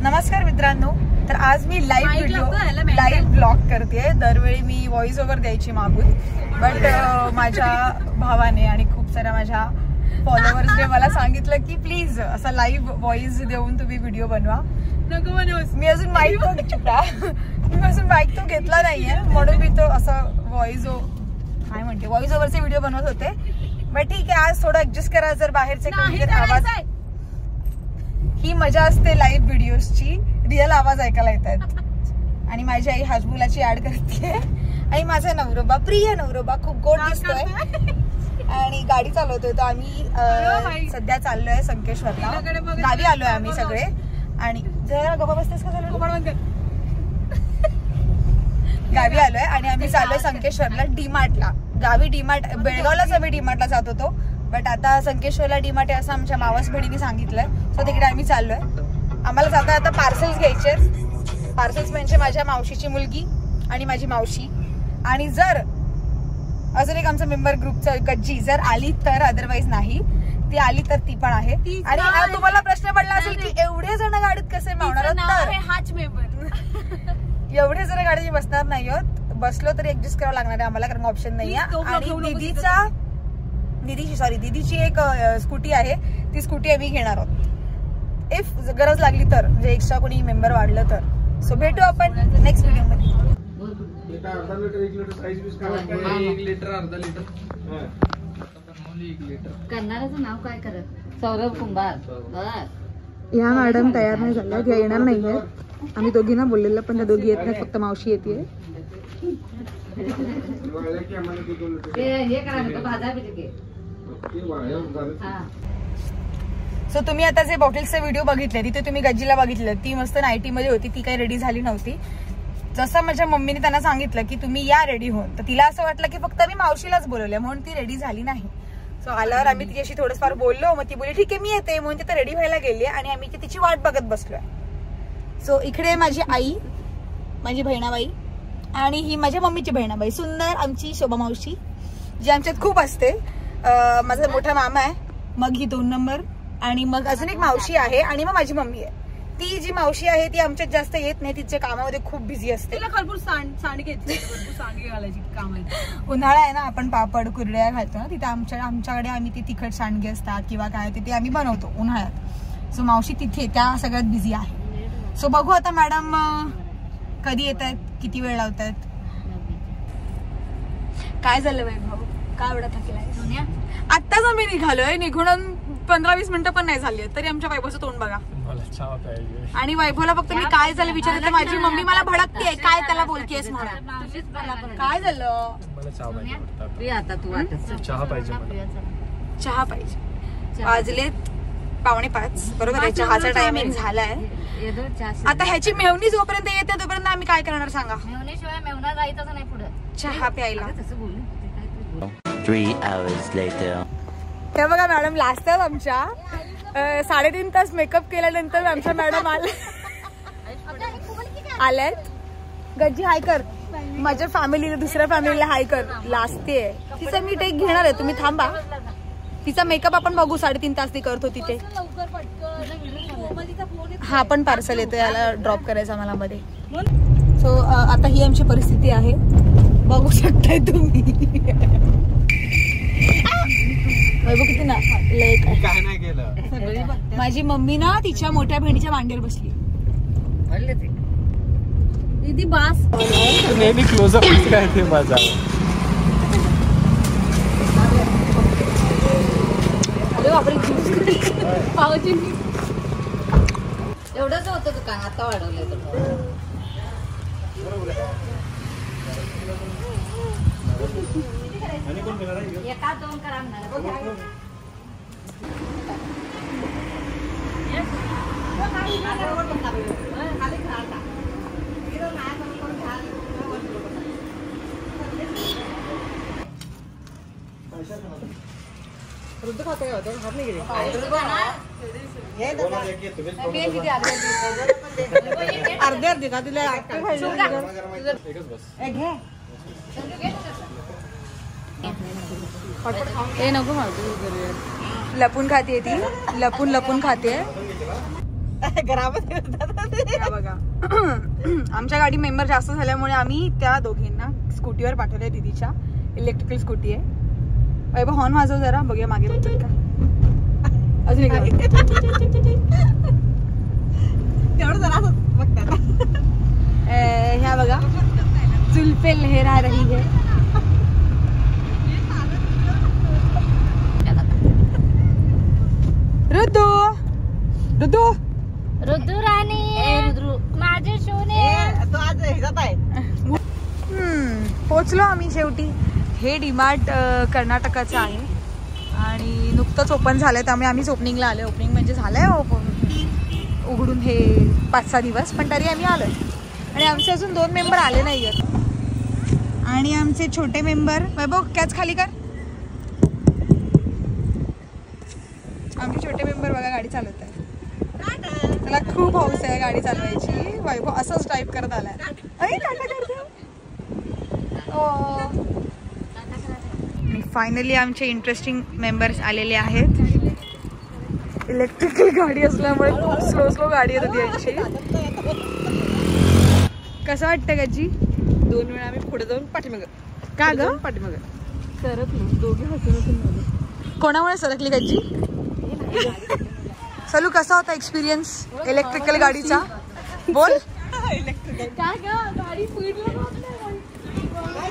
नमस्कार मित्रांनो, तर आज मी लाईव्ह ब्लॉग करते। दरवेळी मी व्हॉइस ओव्हर द्यायची मागून, बट माझ्या भावाने आणि खूप साऱ्या माझ्या फॉलोअर्सने मला सांगितलं की प्लीज असा लाईव्ह व्हॉइस देऊन तुम्ही व्हिडिओ बनवा। मी अजून माईक तो घेतला नाहीये, म्हणून मी तो असं व्हॉइस ओव्हरचे व्हिडिओ बनवत होते। बट ठीक आहे, आज थोडं ऍडजस्ट करा। जर बाहेरचे आवाज, ही मजा असते लाईव्ह व्हिडिओची, रिअल आवाज ऐकायला येतात। आणि माझी आई हसबुलाची ऍड करते आणि माझा नवरोबा, प्रिय नवरोबा, खूप गोड दिसतोय आणि गाडी चालवतोय। तर आम्ही सध्या चाललोय संकेश्वरला, गावी आलोय आम्ही सगळे। आणि जरा गप्पा बसतेस का, गावी आलोय आणि आम्ही चाललोय संकेश्वरला डीमार्टला। गावी डीमार्ट, बेळगावलाच आम्ही डीमार्टला जात होतो, बट आता संकेश्वरला डीमार्ट आहे असं आमच्या मावस बहिणीने सांगितलंय, सो तिकडे आम्ही चाललोय। आम्हाला जाता आता पार्सल्स घ्यायचे। पार्सल्स म्हणजे माझ्या मावशीची मुलगी आणि माझी मावशी, आणि जर अजून एक आमचा मेंबर ग्रुपचा गज्जी जर आली तर, अदरवाईज नाही। ती आली तर ती पण आहे। आणि तुम्हाला प्रश्न पडला असेल की एवढे जण गाडीत कसे मावणार, तर हाच मेंबर एवढे जण गाडीत बसणार नाही आहोत। बसलो तरी ऍडजस्ट करावं लागणार आहे आम्हाला, कारण ऑप्शन नाही आहे। आणि दीदीची एक स्कूटी आहे, ती स्कूटी आम्ही घेणार आहोत इफ गरज लागली तर, म्हणजे एक्स्ट्रा कोणी मेंबर वाढलं तर। सो भेटू आपण नेक्स्ट व्हिडिओ मध्ये। करणाऱ्याचं नाव काय करत? सौरभ कुंभार। या मॅडम तयार नाही झाल्या, त्या येणार नाहीये। आम्ही दोघींना बोललेलं, पण त्या दोघी येत नाही, फक्त मावशी येते। सो तुम्ही आता जे बॉटल्सचे व्हिडिओ बघितले, तिथे तुम्ही गज्जीला बघितलं, ती मस्त नाईटी मध्ये होती, ती काही रेडी झाली नव्हती। जसं माझ्या मम्मीने त्यांना सांगितलं की तुम्ही या रेडी होऊन, तर तिला असं वाटलं की फक्त मी मावशीलाच बोलवलंय, म्हणून ती रेडी झाली नाही। सो आल्यावर आम्ही तिच्याशी थोडंफार बोललो, मग ती बोलली ठीक आहे मी येते, म्हणून तिथे रेडी व्हायला गेली आणि आम्ही तिची वाट बघत बसलोय। सो इकडे माझी आई, माझी बहिणाबाई, आणि ही माझ्या मम्मीची बहिणाबाई सुंदर आमची शोभा मावशी, जी आमच्यात खूप असते। माझा मोठा मामा आहे, मग ही 2 नंबर, आणि मग अजून एक मावशी आहे, आणि मग माझी मम्मी आहे। ती जी मावशी आहे ती आमच्यात जास्त येत नाही, तिच्या कामामध्ये खूप बिझी असते। उन्हाळा आहे ना, आपण पापड कुरड्या घालतो ना, तिथे आमच्याकडे आम्ही ते तिखट सांडगे असतात किंवा काय ते आम्ही बनवतो उन्हाळ्यात। सो मावशी तिथे त्या सगळ्यात बिझी आहे। सो बघू आता मॅडम कधी येत आहेत, किती वेळ लावतात। काय झालं वैभव, काय एवढा थकलाय? आत्ताच आम्ही निघालोय, निघून 15-20 मिनिटं पण नाही झाली तरी आमच्या वैभवचं तोंड बघा। आणि वैभवला फक्त मी काय झालं विचारलं तर माझी मम्मी मला भडकते, काय त्याला बोलतेस म्हणून। काय झालं? चहा पाहिजे। वाजलेत 4:45 बरोबर आहे, चहाचा टायमिंग झालाय। आता ह्याची मेवणी जोपर्यंत येते तोपर्यंत आम्ही काय करणार सांगा? मेवना जायचं नाही पुढे चहा प्यायला। 3 hours later. त्या बघा मॅडम लाजतात आमच्या। 3.5 तास मेकअप केल्यानंतर आमच्या मॅडम आल्यात। गज्जी हाय कर, माझ्या फॅमिलीला, दुसऱ्या फॅमिलीला हाय कर, लाजते। तिचा मी टेक घेणार आहे, तुम्ही थांबा। तिचा मेकअप आपण बघू, 3.5 तास ती करतो तिथे। हा पण पार्सल येतो, याला ड्रॉप करायचा मला मध्ये। सो आता ही आमची परिस्थिती आहे, बघू शकताय तुम्ही। वैभव किती ना लेक काय नाही केलं। माझी मम्मी ना तिच्या मोठ्या बहिणीच्या मांडीवर बसली। दीदी बास नेहमी क्लोजअप काय ते माझा। अरे बापरे, पावची एवढंच होतं दुकान, आता वाढवलंय एका 2 करा म्हणा। अर्धे अर्धे का तिला नको, लपून खाते ती, लपून खाते। घरामध्ये बघा. आमच्या गाडी मेंबर जास्त झाल्यामुळे आम्ही त्या दोघींना स्कूटीवर पाठवलंय. दीदीच्या इलेक्ट्रिकल स्कूटी आहे. वैभव हॉर्न वाजव जरा, बघूया मागे बघतात का. अजून एक तेवढं जरा बघतात. ह्या बघा जुल्फे लहरा रही है. रुद्दू रुद्दू रुद्रू राणी रुद्रू माझे सोने तो आज ह्याच्यात आहे. पोचलो आम्ही शेवटी. हे डीमार्ट कर्नाटकाचं आहे आणि नुकतंच ओपन झालंय, त्यामुळे आम्हीच ओपनिंगला आलोय. ओपनिंग म्हणजे झालंय उघडून हे 5-6 दिवस, पण तरी आम्ही आलोय. आणि आमचे अजून 2 मेंबर आले नाही आहेत. आणि आमचे छोटे मेंबर वैभव कॅच खाली कर. आमचे छोटे मेंबर बघा गाडी चालवत आहे. त्याला खूप हौस आहे गाडी चालवायची. वैभव असंच ड्राईव्ह करत आलाय. आणि फायनली आमचे इंटरेस्टिंग मेंबर्स आलेले आहेत. इलेक्ट्रिकल गाडी असल्यामुळे खूप स्लो गाडी येत होती यांची. कसं वाटतं गज्जी? 2 वेळा आम्ही पुढे जाऊन पाठीमाग. का ग? पाठीमाग सरकलो दोघे हसून. कोणामुळे सरकली गज्जी? सलू कसा होता एक्सपिरियन्स इलेक्ट्रिकल गाडीचा? बोल.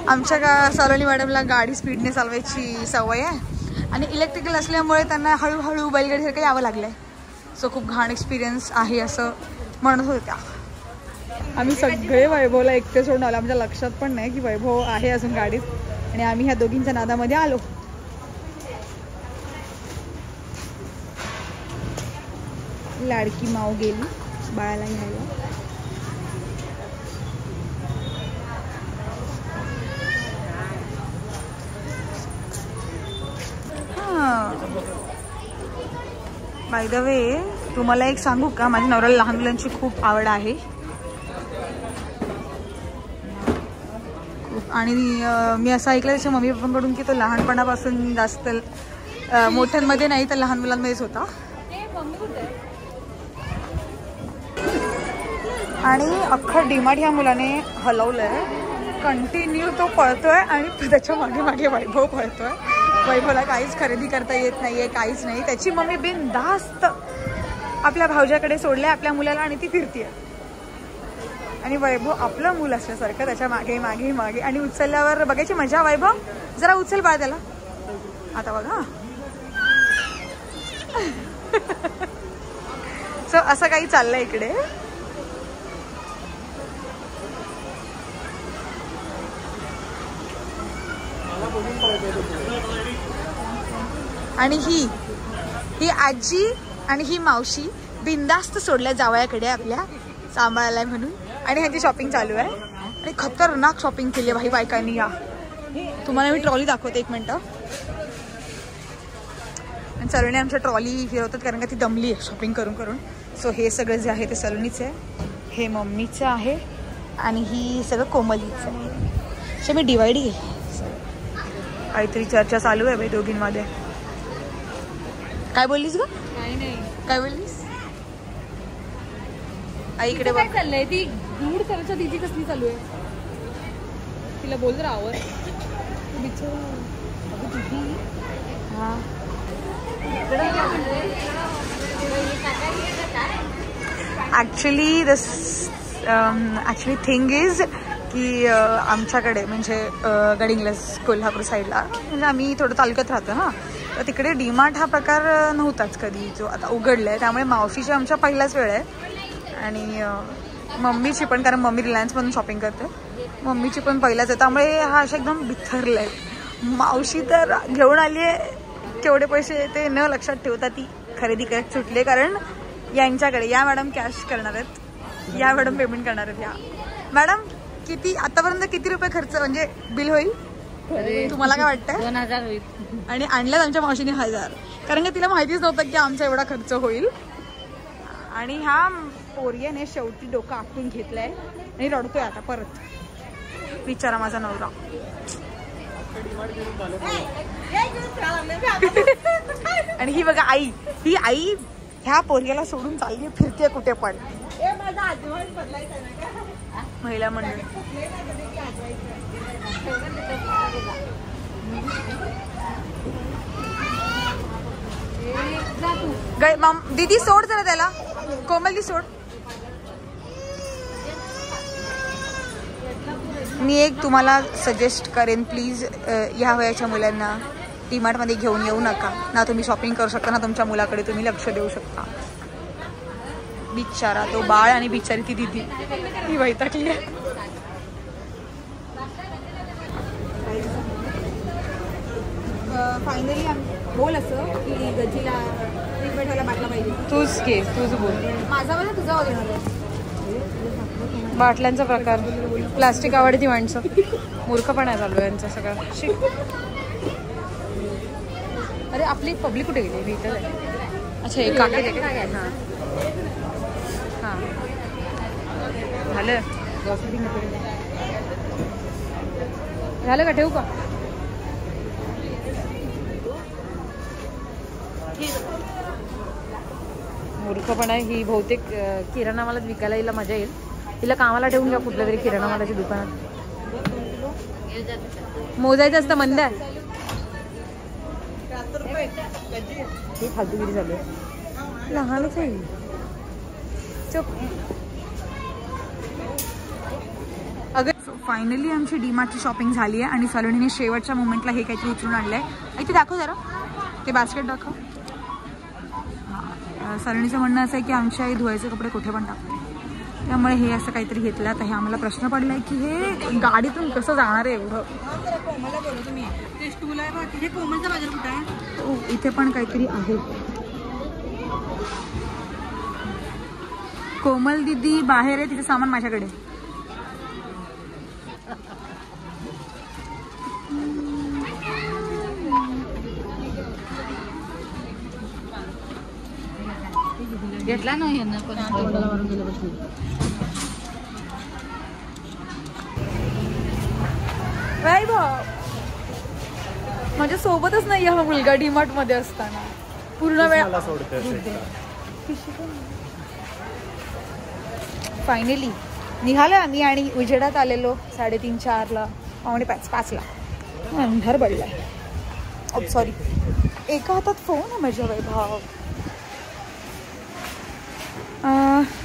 आमच्या सलोनी मॅडमला गाडी स्पीडने चालवायची सवय आहे आणि इलेक्ट्रिकल असल्यामुळे त्यांना हळूहळू बैलगाडीसारखं यावं लागलंय. सो खूप घाण एक्सपिरियन्स आहे असं म्हणत होत्या. आम्ही सगळे वैभवला एकटे सोडून आलो. आमच्या लक्षात पण नाही की वैभव आहे अजून गाडीत. आणि आम्ही ह्या दोघींच्या नादामध्ये आलो. लाडकी माऊ गेली बाळाला घ्यायला. बाय द वे तुम्हाला एक सांगू का, माझ्या नवऱ्याला लहान मुलांची खूप आवड आहे. आणि मी असं ऐकलं त्याच्या मम्मी पप्पांकडून की तो लहानपणापासून जास्त मोठ्यांमध्ये नाही तर लहान मुलांमध्येच होता. आणि अख्खं डीमार्ट ह्या मुलाने हलवलंय. कंटिन्यू तो पळतोय आणि त्याच्या मागे मागे वैभव पळतोय. वैभवला काहीच खरेदी करता येत नाहीये, काहीच नाही. त्याची मम्मी बिनधास्त आपल्या भावजाकडे सोडले आपल्या मुलाला आणि ती फिरतीये. आणि वैभव आपलं मूल असल्यासारखं त्याच्या मागे मागे मागे. आणि उचलल्यावर बघायची मजा. वैभव जरा उचल बाळ त्याला. आता बघा. सो असं काही चाललंय इकडे. आणि ही आजी आणि ही मावशी बिंदास्त सोडल्या जावयाकडे आपल्या सांभाळायला म्हणून. आणि ह्यांची शॉपिंग चालू आहे आणि खतरनाक शॉपिंग केली भाई बायकांनी. या तुम्हाला मी ट्रॉली दाखवते 1 मिनिट. आणि सलोनी आमच्या ट्रॉली फिरवतात कारण का ती दमली आहे शॉपिंग करून करून. सो हे सगळं जे आहे ते सलोनीचं आहे, हे मम्मीचं आहे आणि ही सगळं कोमलीचं आहे. सो मी डिवाइड आहे. काहीतरी चर्चा चालू आहे बाई दोघींमध्ये. काय बोललीस ग? काय बोललीस? आईकडे काय चाललंय? ती दूर करायच्या दिदी कसली चालू आहे? तिला बोल जरा आवर. ॲक्च्युली थिंग इज की आमच्याकडे म्हणजे गडिंग्लज कोल्हापूर साईडला म्हणजे आम्ही थोडं तालुक्यात राहतो ना, तर तिकडे डीमार्ट हा प्रकार नव्हताच कधी, जो आता उघडला आहे. त्यामुळे मावशीची आमच्या पहिलाच वेळ आहे आणि मम्मीची पण, कारण मम्मी रिलायन्समधून शॉपिंग करते, मम्मीची पण पहिलाच आहे. त्यामुळे हा अशा एकदम बिथरला आहे. मावशी तर घेऊन आली आहे, केवढे पैसे ते न लक्षात ठेवता ती खरेदी करत सुटले. कारण यांच्याकडे या मॅडम कॅश करणार आहेत, या मॅडम पेमेंट करणार आहेत. या मॅडम किती आतापर्यंत किती रुपये खर्च म्हणजे बिल होईल तुम्हाला काय वाटतं? 2000 होईल. आणि आणल्यात आमच्या मावशीने 1000, कारण की तिला माहितीच नव्हतं की आमचा एवढा खर्च होईल. आणि ह्या पोरियाने शेवटी डोकं आपटून घेतलंय आणि रडतोय आता परत. विचारा माझा नवरा. आणि ही बघा आई, ही आई ह्या पोरग्याला सोडून चालली फिरते कुठे पण. महिला मंडळ दीदी सोड जरा त्याला. कोमल दी सोड. मी एक तुम्हाला सजेस्ट करेन, प्लीज ह्या वयाच्या मुलांना डीमार्ट मध्ये घेऊन येऊ नका ना. तुम्ही शॉपिंग करू शकता ना तुमच्या मुलाकडे तुम्ही लक्ष देऊ शकता. बिचारा तो बाळ आणि बिचारी ती दिदी ही वैतागली आहे. फायनली बोल असं की गजीला ट्रीटमेंटला बाटला पाहिजे. तूच घे, तूच बोल. माझा वाला तुझा वाला. बाटल्यांचा प्रकार, प्लास्टिक आवडती माणसं. मूर्खपणा चालू आहे यांचा सगळा. अरे आपली पब्लिक कुठे गेली? मी इथं आहे. अच्छा हे काका हां हां झालं झालं का? ठेवू का? मूर्खपणा ही बहुतेक किराणा मालाच विकायला हिला मजा येईल. तिला कामाला ठेवून घ्या कुठल्या तरी किराणा मालाच्या दुकानात. मोजायचं असतं मंद आहे. हे फालतूगिरी झाली. लहानच आहे. चुप. अगं फायनली आमची डीमार्टची शॉपिंग झाली आहे आणि सलोनीने शेवटच्या मोमेंटला हे काहीतरी उचलून आणलं आहे. इथे दाखव जरा ते बास्केट दाखव. सलोनीचं म्हणणं असं आहे की आमच्या आई धुवायचे कपडे कुठे पण टाकते, त्यामुळे हे असं काहीतरी घेतलं. आता हे आम्हाला प्रश्न पडला आहे की हे गाडीतून कसं जाणार आहे एवढं. कोमलला बोलू तुम्ही. ते स्टूल आहे बघ. हे कोमलचा बाजार कुठे आहे? इथे पण काहीतरी आहे. कोमल दीदी बाहेर आहे, तिचं सामान माझ्याकडे. घेतला नाही माझ्या सोबतच नाही हा मुलगा डीमार्ट मध्ये असताना पूर्ण वेळ. फायनली निघालो आम्ही आणि उजेडात आलेलो 3:30 4ला, 4:45 अंधार पडलाय. सॉरी एका हातात फोन आहे माझ्या वैभव.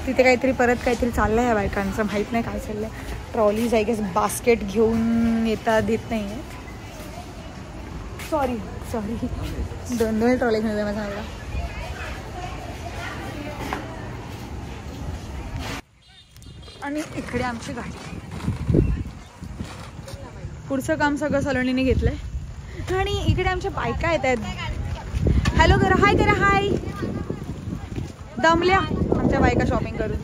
तिथे काहीतरी परत काहीतरी चाललंय या बायकांचं, माहीत नाही काय चाललंय. ट्रॉलीज आय गेस बास्केट घेऊन येता देत नाही आहेत. सॉरी 2 ट्रॉली घेऊन माझा नवरा. आणि इकडे आमची गाडी. पुढचं काम सगळं सलोनीने घेतलंय आणि इकडे आमच्या बायका येत आहेत. हॅलो करा, हाय करा, हाय. दमल्या आमच्या बायका शॉपिंग करून.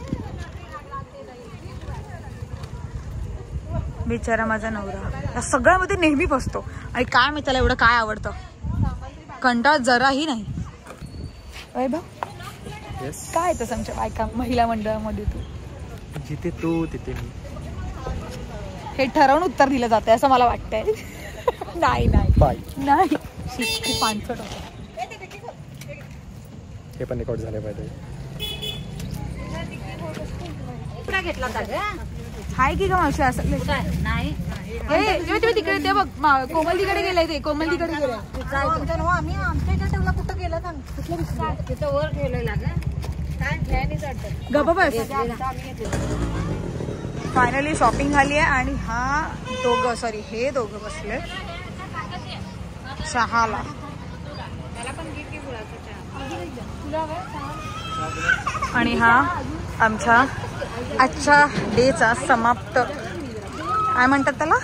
बिचारा माझा नवरा या सगळ्यामध्ये नेहमी बसतो आणि काय मी त्याला एवढं काय आवडतं. कंटाळ जराही नाही. वैभव काय तसं आमच्या बायका महिला मंडळामध्ये तू जिथे तू तिथे मी. हे ठरवून उत्तर दिलं जातंय असं मला वाटतंय. नाही नाही पाणचट होतं. हे पण रेकॉर्ड झाले पाहिजे. घेतला हाय की का मावशी असं नाही तिकडे ते बघ कोमल तिकडे गेलाय. ते कोमल तिकडे गेलाय. आम्ही आमच्या इथे ठेवला कुठं गेला सांग. तिथं वर ठेवलेला गप्प बस. फायनली शॉपिंग झाली आहे आणि हे दोघं बसले चहाला. आणि हा आमच्या आजच्या डेचा समाप्त काय म्हणतात त्याला,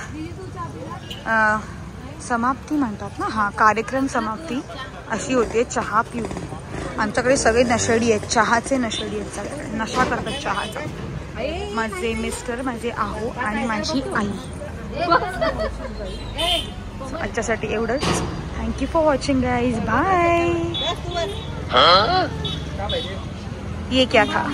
समाप्ती म्हणतात ना. हा कार्यक्रम समाप्ती अशी होते. चहा पिऊन आमच्याकडे सगळे नशेडी आहेत, चहाचे नशेडी आहेत. सगळे नशा करतात चहाचा. माझे मिस्टर, माझे आहो आणि माझी आई. आजच्यासाठी एवढंच. Thank you for watching guys. Bye. ये क्या था.